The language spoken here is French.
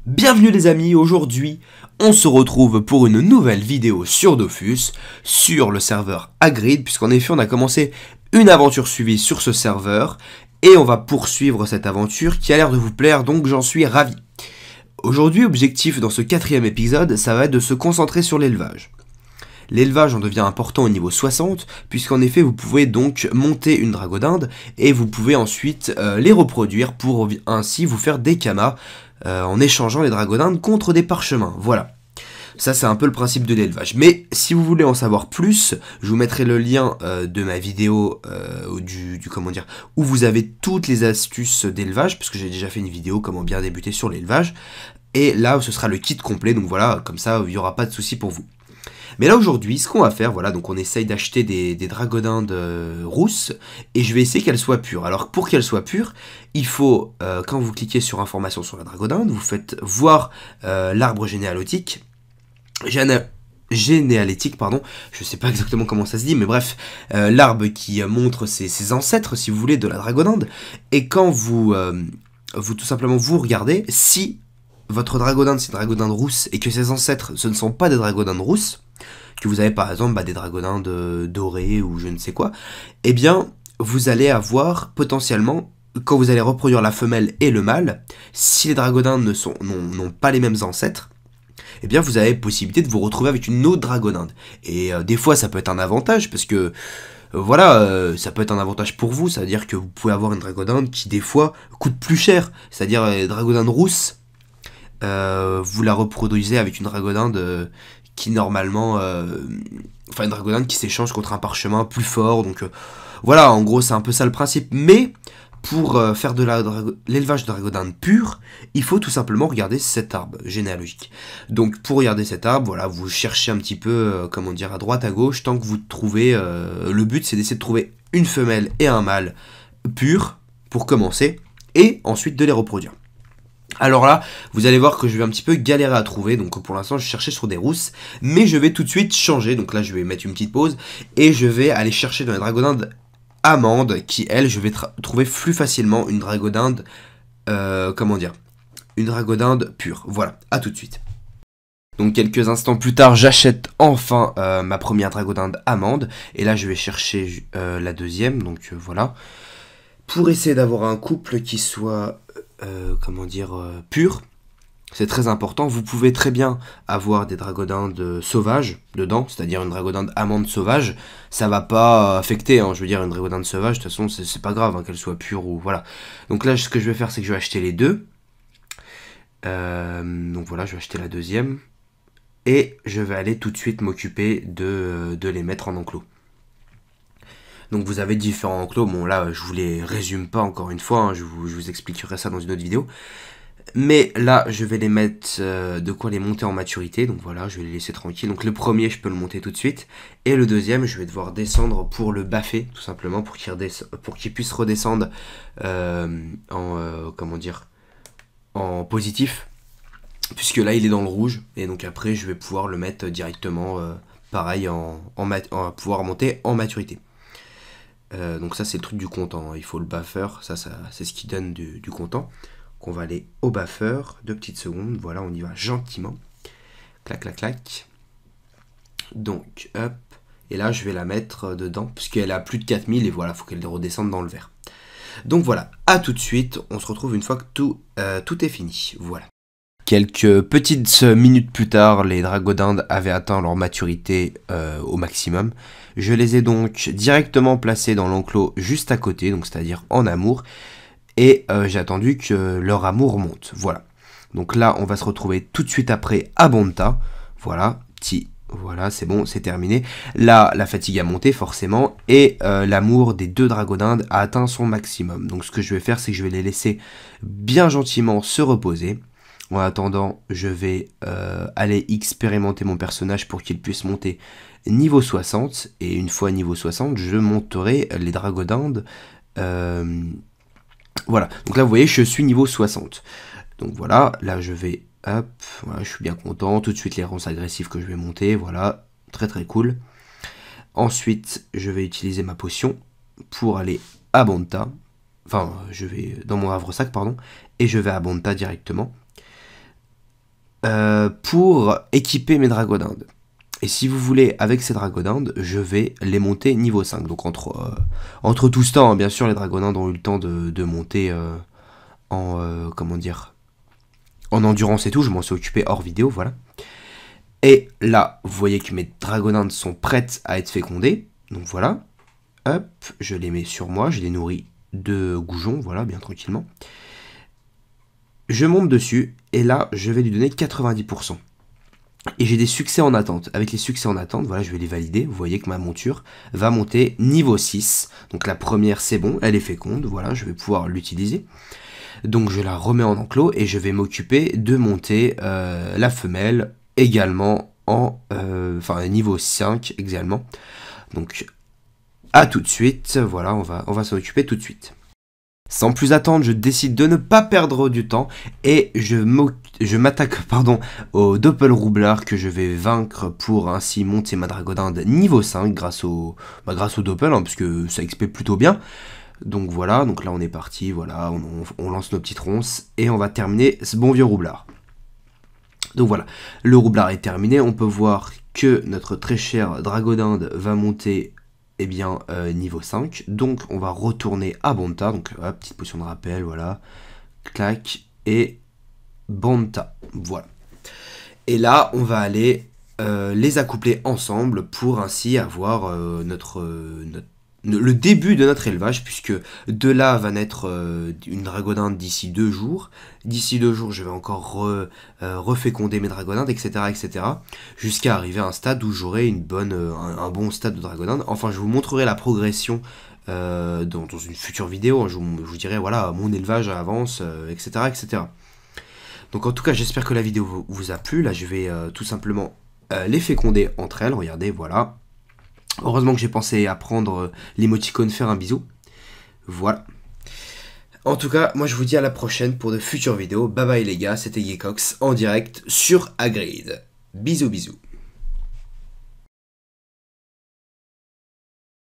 Bienvenue les amis, aujourd'hui on se retrouve pour une nouvelle vidéo sur Dofus, sur le serveur Hagrid, puisqu'en effet on a commencé une aventure suivie sur ce serveur, et on va poursuivre cette aventure qui a l'air de vous plaire, donc j'en suis ravi. Aujourd'hui, objectif dans ce 4e épisode, ça va être de se concentrer sur l'élevage. L'élevage en devient important au niveau 60, puisqu'en effet vous pouvez donc monter une dragodinde, et vous pouvez ensuite les reproduire pour ainsi vous faire des kamas, en échangeant les dragodindes contre des parchemins, voilà. Ça c'est un peu le principe de l'élevage. Mais si vous voulez en savoir plus, je vous mettrai le lien de ma vidéo où vous avez toutes les astuces d'élevage, parce que j'ai déjà fait une vidéo comment bien débuter sur l'élevage. Et là ce sera le kit complet, donc voilà, comme ça il n'y aura pas de souci pour vous. Mais là aujourd'hui, ce qu'on va faire, voilà, donc on essaye d'acheter des dragodindes rousses, et je vais essayer qu'elles soient pures. Alors pour qu'elles soient pures, il faut, quand vous cliquez sur information sur la dragodinde, vous faites voir l'arbre généalogique, pardon, je sais pas exactement comment ça se dit, mais bref, l'arbre qui montre ses ancêtres, si vous voulez, de la dragodinde, et quand vous tout simplement vous regardez, si votre dragodinde c'est une dragodinde rousse, et que ses ancêtres ce ne sont pas des dragodindes rousses, que vous avez par exemple des dragodindes dorées ou je ne sais quoi, eh bien vous allez avoir potentiellement, quand vous allez reproduire la femelle et le mâle, si les dragodindes n'ont pas les mêmes ancêtres, eh bien vous avez possibilité de vous retrouver avec une autre dragodinde. Et des fois ça peut être un avantage, parce que voilà, ça peut être un avantage pour vous, c'est-à-dire que vous pouvez avoir une dragodinde qui des fois coûte plus cher, c'est-à-dire les dragodindes rousses, vous la reproduisez avec une dragodinde qui normalement, enfin une dragodinde qui s'échange contre un parchemin plus fort, donc voilà, en gros c'est un peu ça le principe. Mais pour faire de l'élevage de dragodinde pure, il faut tout simplement regarder cet arbre généalogique. Donc pour regarder cet arbre, voilà, vous cherchez un petit peu, comment dire, à droite à gauche, tant que vous trouvez, le but c'est d'essayer de trouver une femelle et un mâle pur pour commencer, et ensuite de les reproduire. Alors là, vous allez voir que je vais un petit peu galérer à trouver, donc pour l'instant je cherchais sur des rousses, mais je vais tout de suite changer, donc là je vais mettre une petite pause, et je vais aller chercher dans les dragodindes amandes, qui elles, je vais trouver plus facilement une dragodinde, une dragodinde pure. Voilà, à tout de suite. Donc quelques instants plus tard, j'achète enfin ma première dragodinde amande, et là je vais chercher la deuxième, donc voilà, pour essayer d'avoir un couple qui soit pur. C'est très important. Vous pouvez très bien avoir des dragodindes sauvages dedans, c'est-à-dire une dragodinde amande sauvage, ça va pas affecter, hein, je veux dire, une dragodinde sauvage, de toute façon c'est pas grave, hein, qu'elle soit pure ou voilà. Donc là ce que je vais faire, c'est que je vais acheter les deux, donc voilà, je vais acheter la deuxième, et je vais aller tout de suite m'occuper de les mettre en enclos. Donc vous avez différents enclos, bon là je vous les résume pas encore une fois, hein, je vous expliquerai ça dans une autre vidéo. Mais là je vais les mettre, de quoi les monter en maturité, donc voilà, je vais les laisser tranquilles. Donc le premier je peux le monter tout de suite, et le deuxième je vais devoir descendre pour le baffer, tout simplement, pour qu'il puisse redescendre en positif. Puisque là il est dans le rouge, et donc après je vais pouvoir le mettre directement, pareil, pouvoir monter en maturité. Donc ça c'est le truc du comptant, il faut le buffer, ça c'est ce qui donne du comptant. Donc on va aller au buffer, 2 petites secondes, voilà, on y va gentiment, clac clac clac. Donc hop, et là je vais la mettre dedans, puisqu'elle a plus de 4000, et voilà, il faut qu'elle redescende dans le vert. Donc voilà, à tout de suite, on se retrouve une fois que tout est fini, voilà. Quelques petites minutes plus tard, les dragodindes avaient atteint leur maturité au maximum. Je les ai donc directement placés dans l'enclos juste à côté, donc c'est-à-dire en amour, et j'ai attendu que leur amour monte. Voilà. Donc là, on va se retrouver tout de suite après à Bonta. Voilà, voilà, c'est bon, c'est terminé. Là, la fatigue a monté forcément, et l'amour des deux dragodindes a atteint son maximum. Donc ce que je vais faire, c'est que je vais les laisser bien gentiment se reposer. En attendant, je vais aller expérimenter mon personnage pour qu'il puisse monter niveau 60. Et une fois niveau 60, je monterai les dragodindes. Voilà, donc là vous voyez, je suis niveau 60. Donc voilà, là je vais, hop, voilà, je suis bien content. Tout de suite les ronces agressifs que je vais monter, voilà, très très cool. Ensuite, je vais utiliser ma potion pour aller à Bonta. Enfin, je vais dans mon havre-sac, pardon, et je vais à Bonta directement. pour équiper mes dragodindes. Et si vous voulez, avec ces dragodindes, je vais les monter niveau 5. Donc entre tout ce temps, hein, bien sûr, les dragodindes ont eu le temps de monter comment dire, en endurance et tout. Je m'en suis occupé hors vidéo, voilà. Et là, vous voyez que mes dragodindes sont prêtes à être fécondées. Donc voilà. Hop, je les mets sur moi, je les nourris de goujon, voilà, bien tranquillement. Je monte dessus, et là, je vais lui donner 90%. Et j'ai des succès en attente. Avec les succès en attente, voilà, je vais les valider. Vous voyez que ma monture va monter niveau 6. Donc la première, c'est bon, elle est féconde, voilà, je vais pouvoir l'utiliser. Donc je la remets en enclos, et je vais m'occuper de monter la femelle également en niveau 5 également. Donc à tout de suite, voilà, on va s'en occuper tout de suite. Sans plus attendre, je décide de ne pas perdre du temps et je m'attaque au Doppelroublar que je vais vaincre pour ainsi monter ma dragodinde niveau 5 grâce au Doppel, hein, parce que ça XP plutôt bien. Donc voilà, donc là on est parti, voilà, on lance nos petites ronces et on va terminer ce bon vieux roublard. Donc voilà, le roublard est terminé, on peut voir que notre très cher dragodinde va monter niveau 5, donc on va retourner à Bonta, donc petite potion de rappel, voilà, clac, et Bonta, voilà. Et là, on va aller les accoupler ensemble pour ainsi avoir le début de notre élevage, puisque de là va naître une dragodinde d'ici 2 jours. D'ici 2 jours, je vais encore reféconder mes dragodindes, etc. Jusqu'à arriver à un stade où j'aurai un bon stade de dragodinde. Enfin, je vous montrerai la progression dans une future vidéo. Je vous dirai, voilà, mon élevage avance, etc. Donc en tout cas, j'espère que la vidéo vous a plu. Là, je vais tout simplement les féconder entre elles. Regardez, voilà. Heureusement que j'ai pensé à prendre l'émoticône faire un bisou. Voilà. En tout cas, moi je vous dis à la prochaine pour de futures vidéos. Bye bye les gars, c'était Geekox en direct sur Hagrid. Bisous bisous.